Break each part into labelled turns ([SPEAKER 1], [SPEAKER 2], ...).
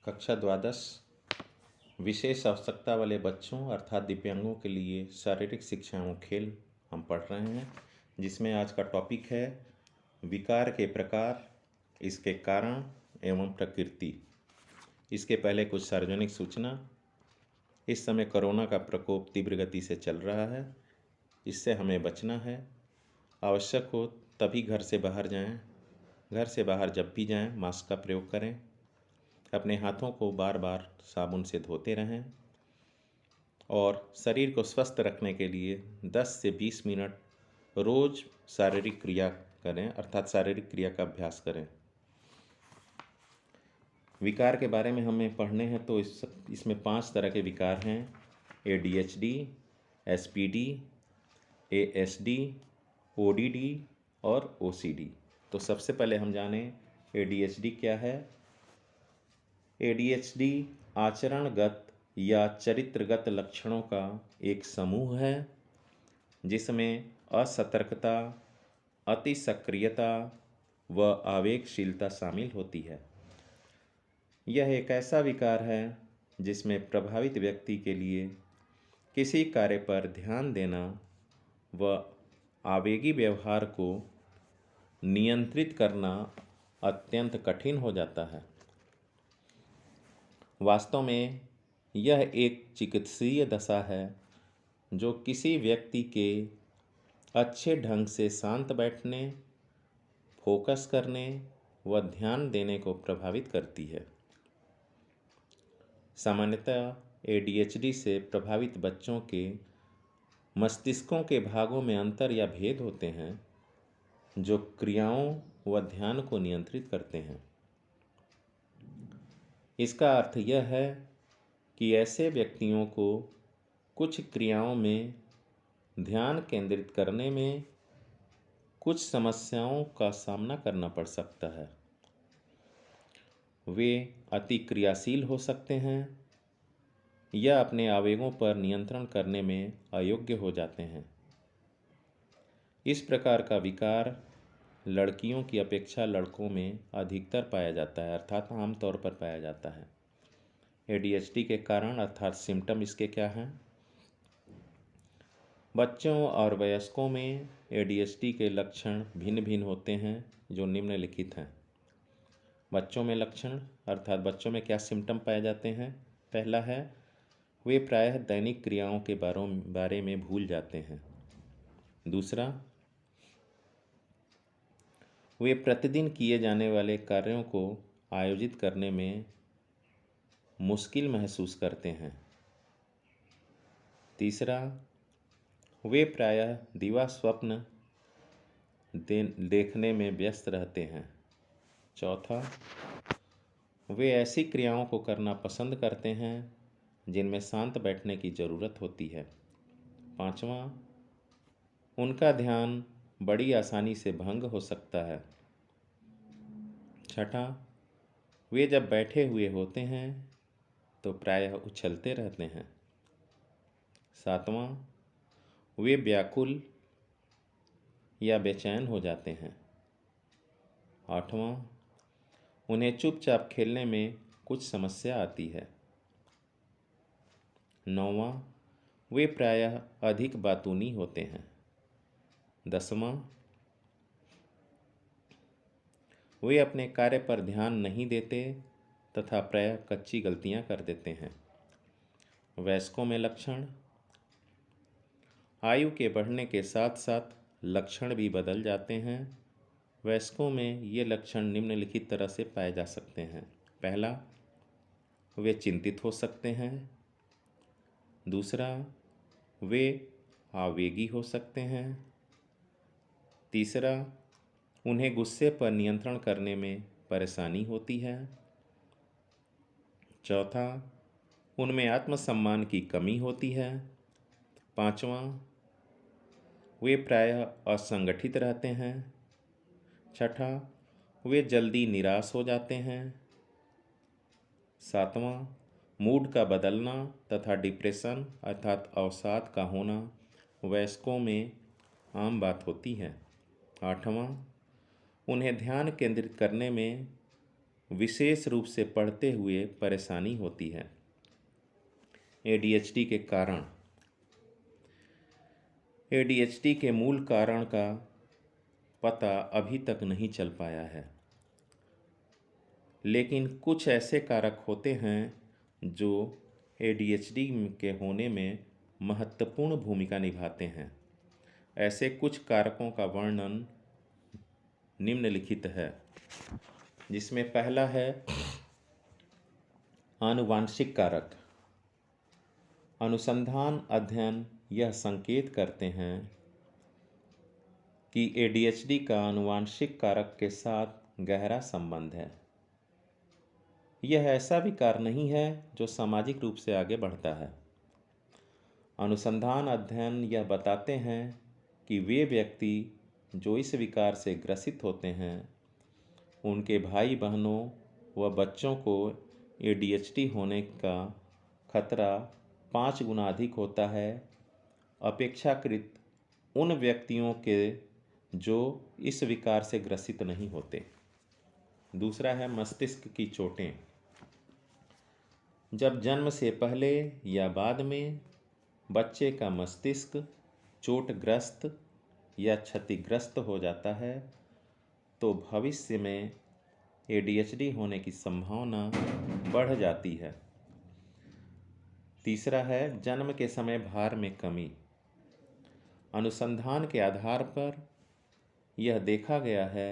[SPEAKER 1] कक्षा द्वादश विशेष आवश्यकता वाले बच्चों अर्थात दिव्यांगों के लिए शारीरिक शिक्षा एवं खेल हम पढ़ रहे हैं, जिसमें आज का टॉपिक है विकार के प्रकार, इसके कारण एवं प्रकृति। इसके पहले कुछ सार्वजनिक सूचना। इस समय कोरोना का प्रकोप तीव्र गति से चल रहा है, इससे हमें बचना है। आवश्यक हो तभी घर से बाहर जाएं। घर से बाहर जब भी जाएं मास्क का प्रयोग करें। अपने हाथों को बार बार साबुन से धोते रहें और शरीर को स्वस्थ रखने के लिए 10 से 20 मिनट रोज शारीरिक क्रिया करें, अर्थात शारीरिक क्रिया का अभ्यास करें। विकार के बारे में हमें पढ़ने हैं तो इसमें 5 तरह के विकार हैं: ADHD, SPD, ASD, ODD और OCD। तो सबसे पहले हम जानें ADHD क्या है। ADHD आचरणगत या चरित्रगत लक्षणों का एक समूह है जिसमें असतर्कता, अति सक्रियता व आवेगशीलता शामिल होती है। यह एक ऐसा विकार है जिसमें प्रभावित व्यक्ति के लिए किसी कार्य पर ध्यान देना व आवेगी व्यवहार को नियंत्रित करना अत्यंत कठिन हो जाता है। वास्तव में यह एक चिकित्सीय दशा है जो किसी व्यक्ति के अच्छे ढंग से शांत बैठने, फोकस करने व ध्यान देने को प्रभावित करती है। सामान्यतः ADHD से प्रभावित बच्चों के मस्तिष्कों के भागों में अंतर या भेद होते हैं जो क्रियाओं व ध्यान को नियंत्रित करते हैं। इसका अर्थ यह है कि ऐसे व्यक्तियों को कुछ क्रियाओं में ध्यान केंद्रित करने में कुछ समस्याओं का सामना करना पड़ सकता है। वे अति क्रियाशील हो सकते हैं या अपने आवेगों पर नियंत्रण करने में अयोग्य हो जाते हैं। इस प्रकार का विकार लड़कियों की अपेक्षा लड़कों में अधिकतर पाया जाता है, अर्थात आमतौर पर पाया जाता है। ADHD के कारण अर्थात सिम्टम इसके क्या हैं? बच्चों और वयस्कों में ADHD के लक्षण भिन्न भिन्न होते हैं जो निम्नलिखित हैं। बच्चों में लक्षण अर्थात बच्चों में क्या सिम्टम पाए जाते हैं? पहला है, वे प्रायः दैनिक क्रियाओं के बारे में भूल जाते हैं। दूसरा, वे प्रतिदिन किए जाने वाले कार्यों को आयोजित करने में मुश्किल महसूस करते हैं। तीसरा, वे प्रायः दिवा स्वप्न देखने में व्यस्त रहते हैं। चौथा, वे ऐसी क्रियाओं को करना पसंद करते हैं जिनमें शांत बैठने की ज़रूरत होती है। पांचवा, उनका ध्यान बड़ी आसानी से भंग हो सकता है। छठा, वे जब बैठे हुए होते हैं तो प्रायः उछलते रहते हैं। सातवां, वे व्याकुल या बेचैन हो जाते हैं। आठवां, उन्हें चुपचाप खेलने में कुछ समस्या आती है। नौवां, वे प्रायः अधिक बातूनी होते हैं। 10वां, वे अपने कार्य पर ध्यान नहीं देते तथा प्रायः कच्ची गलतियां कर देते हैं। वयस्कों में लक्षण आयु के बढ़ने के साथ साथ लक्षण भी बदल जाते हैं। वयस्कों में ये लक्षण निम्नलिखित तरह से पाए जा सकते हैं। पहला, वे चिंतित हो सकते हैं। दूसरा, वे आवेगी हो सकते हैं। तीसरा, उन्हें गुस्से पर नियंत्रण करने में परेशानी होती है। चौथा, उनमें आत्मसम्मान की कमी होती है। पांचवा, वे प्रायः असंगठित रहते हैं। छठा, वे जल्दी निराश हो जाते हैं। सातवां, मूड का बदलना तथा डिप्रेशन अर्थात अवसाद का होना वयस्कों में आम बात होती है। आठवां, उन्हें ध्यान केंद्रित करने में विशेष रूप से पढ़ते हुए परेशानी होती है। ADHD के कारण। ADHD के मूल कारण का पता अभी तक नहीं चल पाया है, लेकिन कुछ ऐसे कारक होते हैं जो ADHD के होने में महत्वपूर्ण भूमिका निभाते हैं। ऐसे कुछ कारकों का वर्णन निम्नलिखित है, जिसमें पहला है आनुवांशिक कारक। अनुसंधान अध्ययन यह संकेत करते हैं कि ADHD का आनुवांशिक कारक के साथ गहरा संबंध है। यह ऐसा विकार नहीं है जो सामाजिक रूप से आगे बढ़ता है। अनुसंधान अध्ययन यह बताते हैं कि वे व्यक्ति जो इस विकार से ग्रसित होते हैं, उनके भाई बहनों व बच्चों को ADHD होने का खतरा 5 गुना अधिक होता है अपेक्षाकृत उन व्यक्तियों के जो इस विकार से ग्रसित नहीं होते। दूसरा है मस्तिष्क की चोटें। जब जन्म से पहले या बाद में बच्चे का मस्तिष्क चोटग्रस्त या क्षतिग्रस्त हो जाता है, तो भविष्य में ADHD होने की संभावना बढ़ जाती है। तीसरा है जन्म के समय भार में कमी। अनुसंधान के आधार पर यह देखा गया है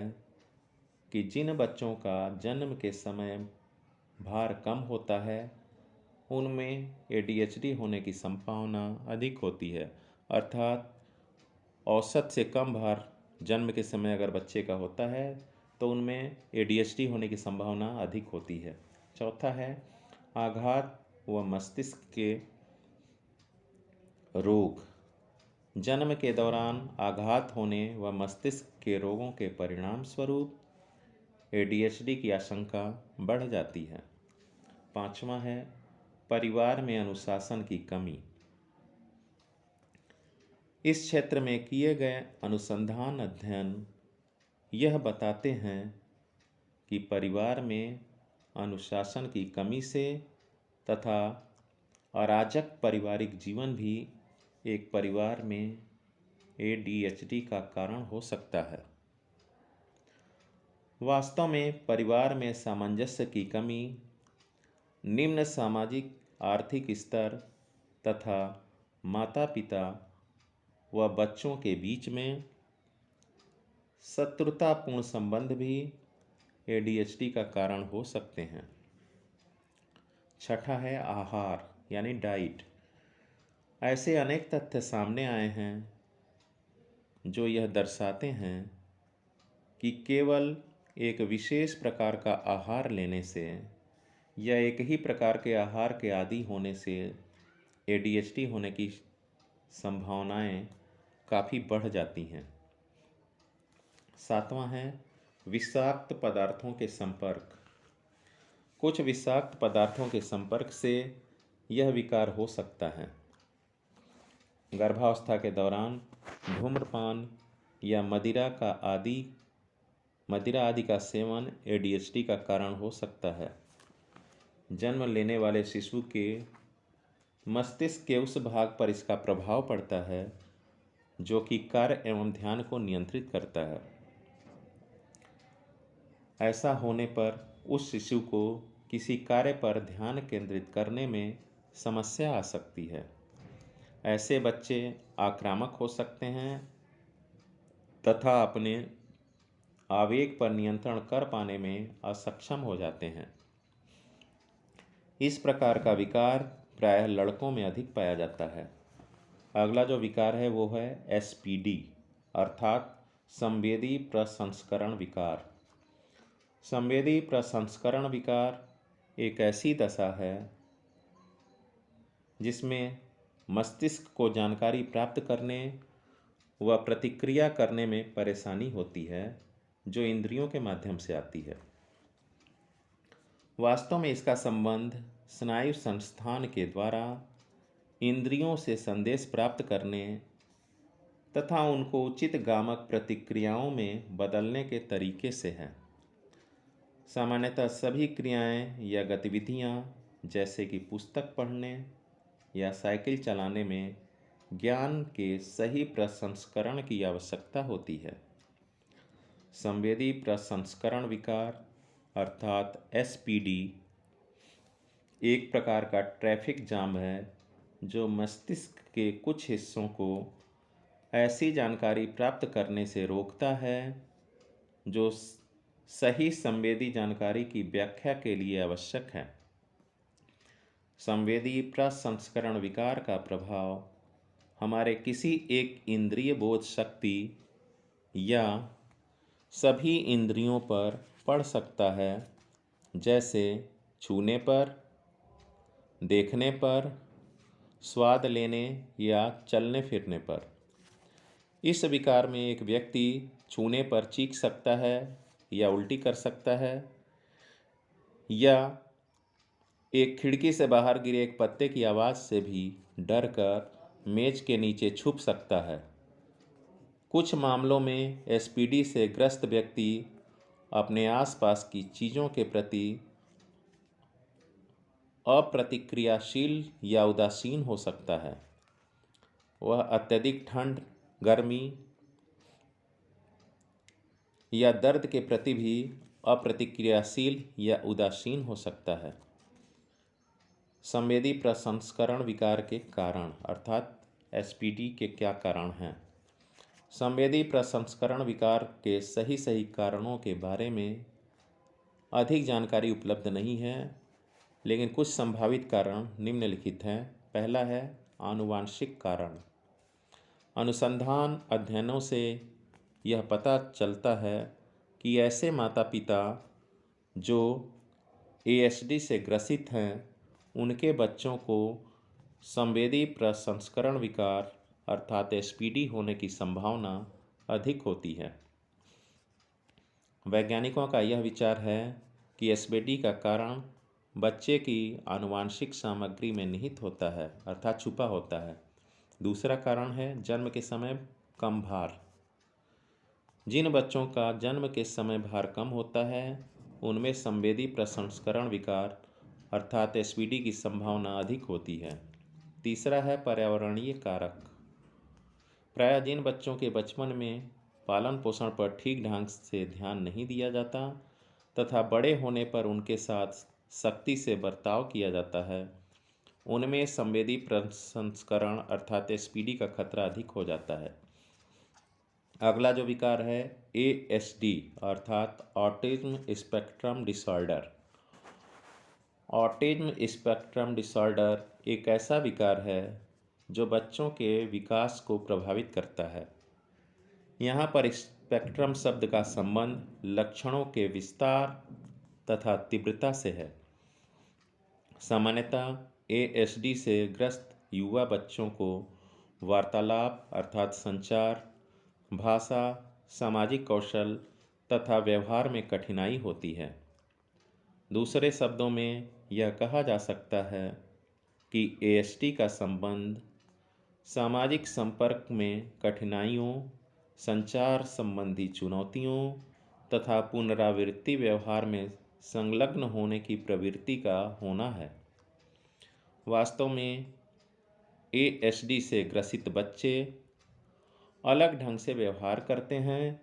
[SPEAKER 1] कि जिन बच्चों का जन्म के समय भार कम होता है, उनमें ADHD होने की संभावना अधिक होती है। अर्थात औसत से कम भार जन्म के समय अगर बच्चे का होता है तो उनमें ADHD होने की संभावना अधिक होती है। चौथा है आघात व मस्तिष्क के रोग। जन्म के दौरान आघात होने व मस्तिष्क के रोगों के परिणाम स्वरूप ADHD की आशंका बढ़ जाती है। पांचवा है परिवार में अनुशासन की कमी। इस क्षेत्र में किए गए अनुसंधान अध्ययन यह बताते हैं कि परिवार में अनुशासन की कमी से तथा अराजक पारिवारिक जीवन भी एक परिवार में ADHD का कारण हो सकता है। वास्तव में परिवार में सामंजस्य की कमी, निम्न सामाजिक आर्थिक स्तर तथा माता पिता व बच्चों के बीच में शत्रुतापूर्ण संबंध भी ADHD का कारण हो सकते हैं। छठा है आहार यानी डाइट। ऐसे अनेक तथ्य सामने आए हैं जो यह दर्शाते हैं कि केवल एक विशेष प्रकार का आहार लेने से या एक ही प्रकार के आहार के आदी होने से ADHD होने की संभावनाएं काफ़ी बढ़ जाती हैं। सातवां है विषाक्त पदार्थों के संपर्क। कुछ विषाक्त पदार्थों के संपर्क से यह विकार हो सकता है। गर्भावस्था के दौरान धूम्रपान या मदिरा आदि का सेवन ADHD का कारण हो सकता है। जन्म लेने वाले शिशु के मस्तिष्क के उस भाग पर इसका प्रभाव पड़ता है जो कि कार्य एवं ध्यान को नियंत्रित करता है। ऐसा होने पर उस शिशु को किसी कार्य पर ध्यान केंद्रित करने में समस्या आ सकती है। ऐसे बच्चे आक्रामक हो सकते हैं तथा अपने आवेग पर नियंत्रण कर पाने में असक्षम हो जाते हैं। इस प्रकार का विकार प्रायः लड़कों में अधिक पाया जाता है। अगला जो विकार है वो है SPD अर्थात संवेदी प्रसंस्करण विकार। संवेदी प्रसंस्करण विकार एक ऐसी दशा है जिसमें मस्तिष्क को जानकारी प्राप्त करने व प्रतिक्रिया करने में परेशानी होती है, जो इंद्रियों के माध्यम से आती है। वास्तव में इसका संबंध स्नायु संस्थान के द्वारा इंद्रियों से संदेश प्राप्त करने तथा उनको उचित गामक प्रतिक्रियाओं में बदलने के तरीके से है। सामान्यतः सभी क्रियाएं या गतिविधियां जैसे कि पुस्तक पढ़ने या साइकिल चलाने में ज्ञान के सही प्रसंस्करण की आवश्यकता होती है। संवेदी प्रसंस्करण विकार अर्थात एसपीडी एक प्रकार का ट्रैफिक जाम है जो मस्तिष्क के कुछ हिस्सों को ऐसी जानकारी प्राप्त करने से रोकता है जो सही संवेदी जानकारी की व्याख्या के लिए आवश्यक है। संवेदी प्रसंस्करण विकार का प्रभाव हमारे किसी एक इंद्रिय बोध शक्ति या सभी इंद्रियों पर पड़ सकता है, जैसे छूने पर, देखने पर, स्वाद लेने या चलने फिरने पर। इस विकार में एक व्यक्ति छूने पर चीख सकता है या उल्टी कर सकता है, या एक खिड़की से बाहर गिरे एक पत्ते की आवाज़ से भी डर कर मेज के नीचे छुप सकता है। कुछ मामलों में एसपीडी से ग्रस्त व्यक्ति अपने आसपास की चीज़ों के प्रति अप्रतिक्रियाशील या उदासीन हो सकता है। वह अत्यधिक ठंड, गर्मी या दर्द के प्रति भी अप्रतिक्रियाशील या उदासीन हो सकता है। संवेदी प्रसंस्करण विकार के कारण अर्थात एसपीडी के क्या कारण हैं? संवेदी प्रसंस्करण विकार के सही कारणों के बारे में अधिक जानकारी उपलब्ध नहीं है, लेकिन कुछ संभावित कारण निम्नलिखित हैं। पहला है आनुवांशिक कारण। अनुसंधान अध्ययनों से यह पता चलता है कि ऐसे माता पिता जो एएसडी से ग्रसित हैं, उनके बच्चों को संवेदी प्रसंस्करण विकार अर्थात एसपीडी होने की संभावना अधिक होती है। वैज्ञानिकों का यह विचार है कि एसपीडी का कारण बच्चे की आनुवांशिक सामग्री में निहित होता है अर्थात छुपा होता है। दूसरा कारण है जन्म के समय कम भार। जिन बच्चों का जन्म के समय भार कम होता है, उनमें संवेदी प्रसंस्करण विकार अर्थात एसपीडी की संभावना अधिक होती है। तीसरा है पर्यावरणीय कारक। प्रायः जिन बच्चों के बचपन में पालन पोषण पर ठीक ढंग से ध्यान नहीं दिया जाता तथा बड़े होने पर उनके साथ सख्ती से बर्ताव किया जाता है, उनमें संवेदी प्रसंस्करण अर्थात एसपीडी का खतरा अधिक हो जाता है। अगला जो विकार है एएसडी अर्थात autism spectrum disorder. Autism spectrum disorder एक ऐसा विकार है जो बच्चों के विकास को प्रभावित करता है। यहाँ पर स्पेक्ट्रम शब्द का संबंध लक्षणों के विस्तार तथा तीव्रता से है। सामान्यतः एएसडी से ग्रस्त युवा बच्चों को वार्तालाप अर्थात संचार, भाषा, सामाजिक कौशल तथा व्यवहार में कठिनाई होती है। दूसरे शब्दों में यह कहा जा सकता है कि एएसडी का संबंध सामाजिक संपर्क में कठिनाइयों, संचार संबंधी चुनौतियों तथा पुनरावृत्ति व्यवहार में संलग्न होने की प्रवृत्ति का होना है। वास्तव में एएसडी से ग्रसित बच्चे अलग ढंग से व्यवहार करते हैं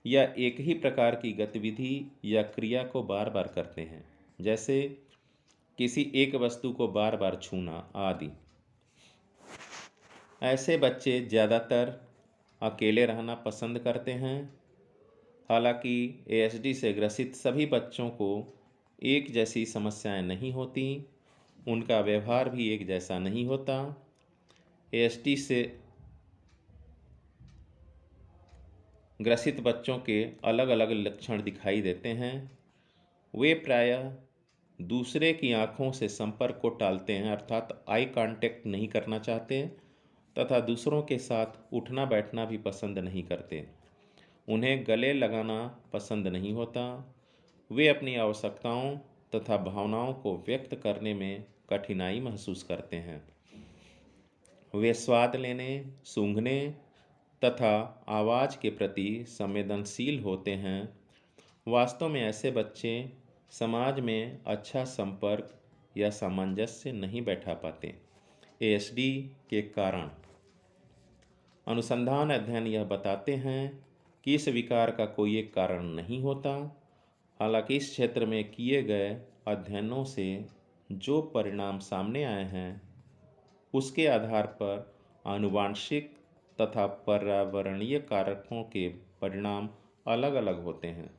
[SPEAKER 1] या एक ही प्रकार की गतिविधि या क्रिया को बार बार करते हैं, जैसे किसी एक वस्तु को बार बार छूना आदि। ऐसे बच्चे ज़्यादातर अकेले रहना पसंद करते हैं। हालांकि एएसडी से ग्रसित सभी बच्चों को एक जैसी समस्याएं नहीं होती, उनका व्यवहार भी एक जैसा नहीं होता। एएसडी से ग्रसित बच्चों के अलग अलग लक्षण दिखाई देते हैं। वे प्रायः दूसरे की आँखों से संपर्क को टालते हैं अर्थात आई कांटेक्ट नहीं करना चाहते तथा दूसरों के साथ उठना बैठना भी पसंद नहीं करते। उन्हें गले लगाना पसंद नहीं होता। वे अपनी आवश्यकताओं तथा भावनाओं को व्यक्त करने में कठिनाई महसूस करते हैं। वे स्वाद लेने, सूंघने तथा आवाज़ के प्रति संवेदनशील होते हैं वास्तव में ऐसे बच्चे समाज में अच्छा संपर्क या सामंजस्य नहीं बैठा पाते। एएसडी के कारण अनुसंधान अध्ययन यह बताते हैं कि इस विकार का कोई एक कारण नहीं होता। हालांकि इस क्षेत्र में किए गए अध्ययनों से जो परिणाम सामने आए हैं उसके आधार पर आनुवांशिक तथा पर्यावरणीय कारकों के परिणाम अलग अलग होते हैं।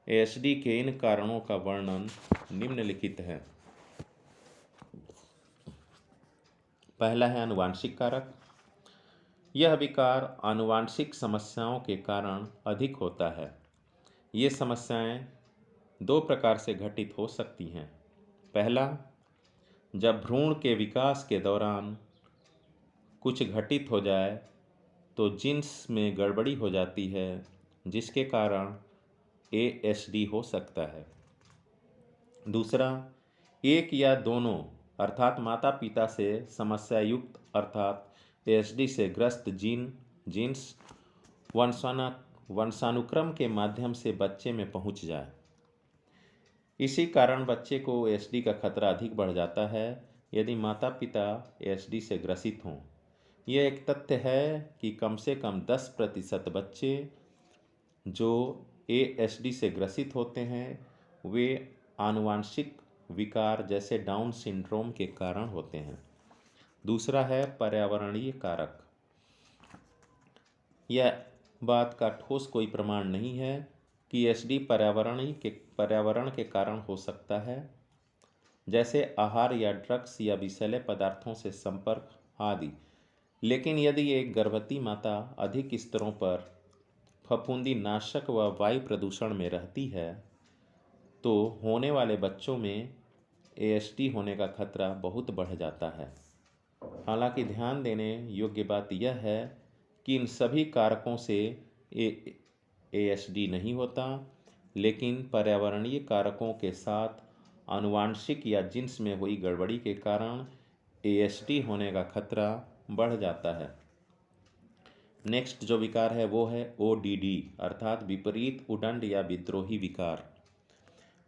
[SPEAKER 1] एएसडी के इन कारणों का वर्णन निम्नलिखित है। पहला है आनुवांशिक कारक। यह विकार आनुवांशिक समस्याओं के कारण अधिक होता है। ये समस्याएं दो प्रकार से घटित हो सकती हैं। पहला, जब भ्रूण के विकास के दौरान कुछ घटित हो जाए तो जीन्स में गड़बड़ी हो जाती है, जिसके कारण एएसडी हो सकता है। दूसरा, एक या दोनों अर्थात माता पिता से समस्या युक्त अर्थात एएसडी से ग्रस्त जीन्स वंशानुक्रम के माध्यम से बच्चे में पहुंच जाए। इसी कारण बच्चे को एएसडी का खतरा अधिक बढ़ जाता है यदि माता पिता एएसडी से ग्रसित हों। यह एक तथ्य है कि कम से कम 10% बच्चे जो एएसडी से ग्रसित होते हैं वे आनुवांशिक विकार जैसे डाउन सिंड्रोम के कारण होते हैं। दूसरा है पर्यावरणीय कारक। यह बात का ठोस कोई प्रमाण नहीं है कि एएसडी पर्यावरण के कारण हो सकता है, जैसे आहार या ड्रग्स या विषैले पदार्थों से संपर्क आदि। लेकिन यदि एक गर्भवती माता अधिक स्तरों पर फफूंदी नाशक व वायु प्रदूषण में रहती है तो होने वाले बच्चों में एएसडी होने का खतरा बहुत बढ़ जाता है। हालांकि ध्यान देने योग्य बात यह है कि इन सभी कारकों से एएसडी नहीं होता, लेकिन पर्यावरणीय कारकों के साथ आनुवांशिक या जीन्स में हुई गड़बड़ी के कारण एएसडी होने का खतरा बढ़ जाता है। नेक्स्ट जो विकार है वो है ओडीडी अर्थात विपरीत उदंड या विद्रोही विकार।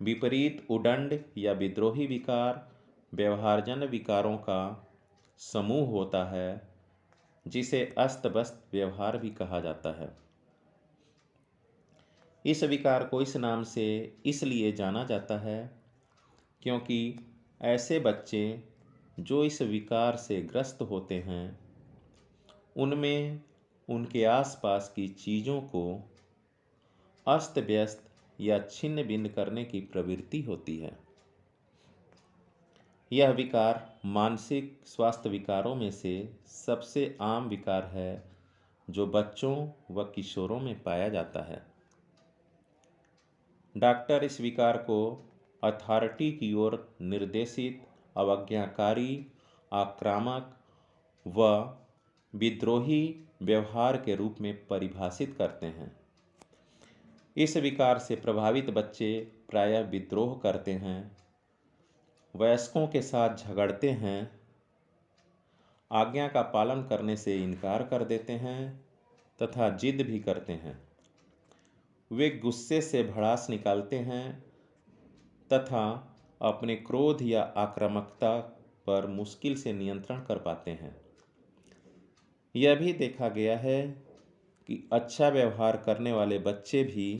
[SPEAKER 1] विपरीत उदंड या विद्रोही विकार व्यवहारजन्य विकारों का समूह होता है जिसे अस्त व्यस्त व्यवहार भी कहा जाता है। इस विकार को इस नाम से इसलिए जाना जाता है क्योंकि ऐसे बच्चे जो इस विकार से ग्रस्त होते हैं उनमें उनके आसपास की चीज़ों को अस्त व्यस्त या छिन्न भिन्न करने की प्रवृत्ति होती है। यह विकार मानसिक स्वास्थ्य विकारों में से सबसे आम विकार है जो बच्चों व किशोरों में पाया जाता है। डॉक्टर इस विकार को अथॉरिटी की ओर निर्देशित अवज्ञाकारी, आक्रामक व विद्रोही व्यवहार के रूप में परिभाषित करते हैं। इस विकार से प्रभावित बच्चे प्रायः विद्रोह करते हैं, वयस्कों के साथ झगड़ते हैं, आज्ञा का पालन करने से इनकार कर देते हैं तथा जिद भी करते हैं। वे गुस्से से भड़ास निकालते हैं तथा अपने क्रोध या आक्रामकता पर मुश्किल से नियंत्रण कर पाते हैं। यह भी देखा गया है कि अच्छा व्यवहार करने वाले बच्चे भी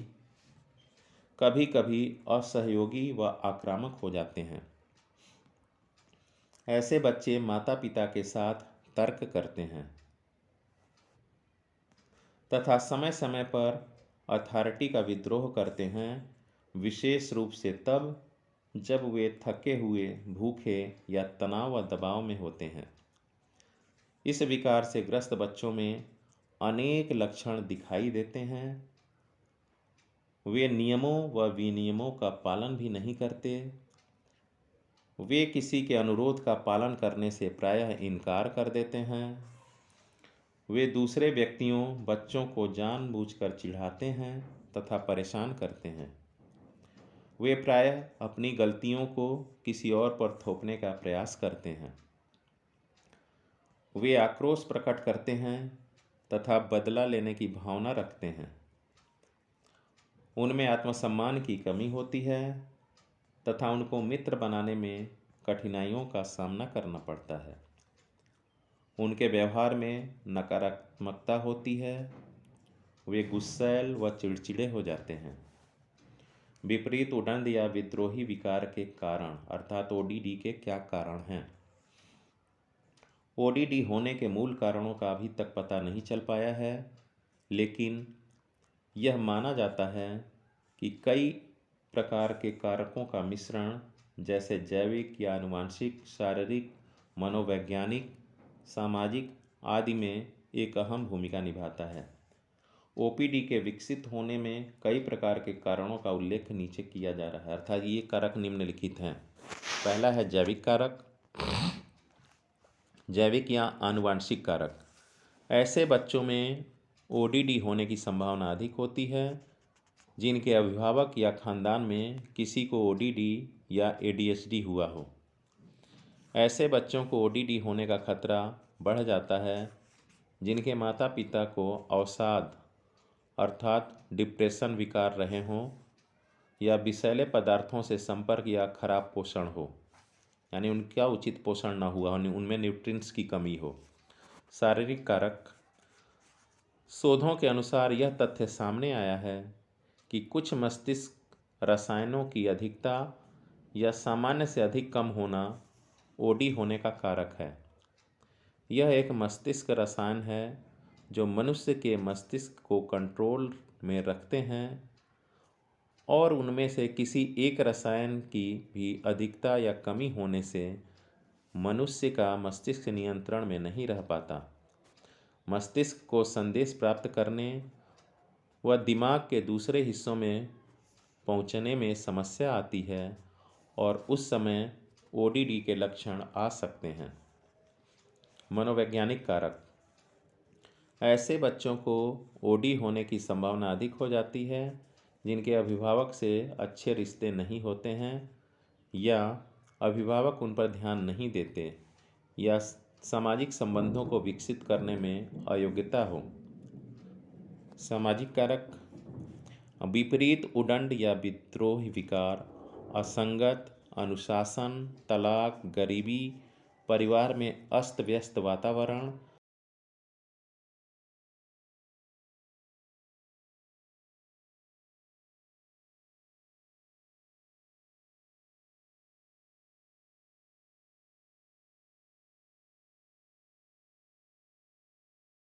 [SPEAKER 1] कभी कभी असहयोगी व आक्रामक हो जाते हैं। ऐसे बच्चे माता पिता के साथ तर्क करते हैं तथा समय समय पर अथॉरिटी का विद्रोह करते हैं, विशेष रूप से तब जब वे थके हुए, भूखे या तनाव व दबाव में होते हैं। इस विकार से ग्रस्त बच्चों में अनेक लक्षण दिखाई देते हैं। वे नियमों व विनियमों का पालन भी नहीं करते। वे किसी के अनुरोध का पालन करने से प्रायः इनकार कर देते हैं। वे दूसरे व्यक्तियों, बच्चों को जानबूझकर चिढ़ाते हैं तथा परेशान करते हैं। वे प्रायः अपनी गलतियों को किसी और पर थोपने का प्रयास करते हैं। वे आक्रोश प्रकट करते हैं तथा बदला लेने की भावना रखते हैं। उनमें आत्मसम्मान की कमी होती है तथा उनको मित्र बनाने में कठिनाइयों का सामना करना पड़ता है। उनके व्यवहार में नकारात्मकता होती है, वे गुस्सैल व चिड़चिड़े हो जाते हैं। विपरीत उदंड या विद्रोही विकार के कारण अर्थात ओडीडी के क्या कारण हैं? ओडीडी होने के मूल कारणों का अभी तक पता नहीं चल पाया है, लेकिन यह माना जाता है कि कई प्रकार के कारकों का मिश्रण जैसे जैविक या आनुवंशिक, शारीरिक, मनोवैज्ञानिक, सामाजिक आदि में एक अहम भूमिका निभाता है। ओपीडी के विकसित होने में कई प्रकार के कारणों का उल्लेख नीचे किया जा रहा है, अर्थात ये कारक निम्नलिखित हैं। पहला है जैविक कारक, जैविक या आनुवंशिक कारक। ऐसे बच्चों में ओडीडी होने की संभावना अधिक होती है जिनके अभिभावक या खानदान में किसी को ओडीडी या एडीएचडी हुआ हो। ऐसे बच्चों को ओडीडी होने का खतरा बढ़ जाता है जिनके माता पिता को अवसाद अर्थात डिप्रेशन विकार रहे हों या विषैले पदार्थों से संपर्क या खराब पोषण हो, यानी उनका उचित पोषण न हुआ हो, उनमें न्यूट्रिएंट्स की कमी हो। शारीरिक कारक। शोधों के अनुसार यह तथ्य सामने आया है कि कुछ मस्तिष्क रसायनों की अधिकता या सामान्य से अधिक कम होना ओडी होने का कारक है। यह एक मस्तिष्क रसायन है जो मनुष्य के मस्तिष्क को कंट्रोल में रखते हैं और उनमें से किसी एक रसायन की भी अधिकता या कमी होने से मनुष्य का मस्तिष्क नियंत्रण में नहीं रह पाता। मस्तिष्क को संदेश प्राप्त करने व दिमाग के दूसरे हिस्सों में पहुंचने में समस्या आती है और उस समय ओडीडी के लक्षण आ सकते हैं। मनोवैज्ञानिक कारक। ऐसे बच्चों को ओडी होने की संभावना अधिक हो जाती है जिनके अभिभावक से अच्छे रिश्ते नहीं होते हैं या अभिभावक उन पर ध्यान नहीं देते या सामाजिक संबंधों को विकसित करने में अयोग्यता हो। सामाजिक कारक। विपरीत उदंड या विद्रोह विकार, असंगत अनुशासन, तलाक, गरीबी, परिवार में अस्त व्यस्त वातावरण,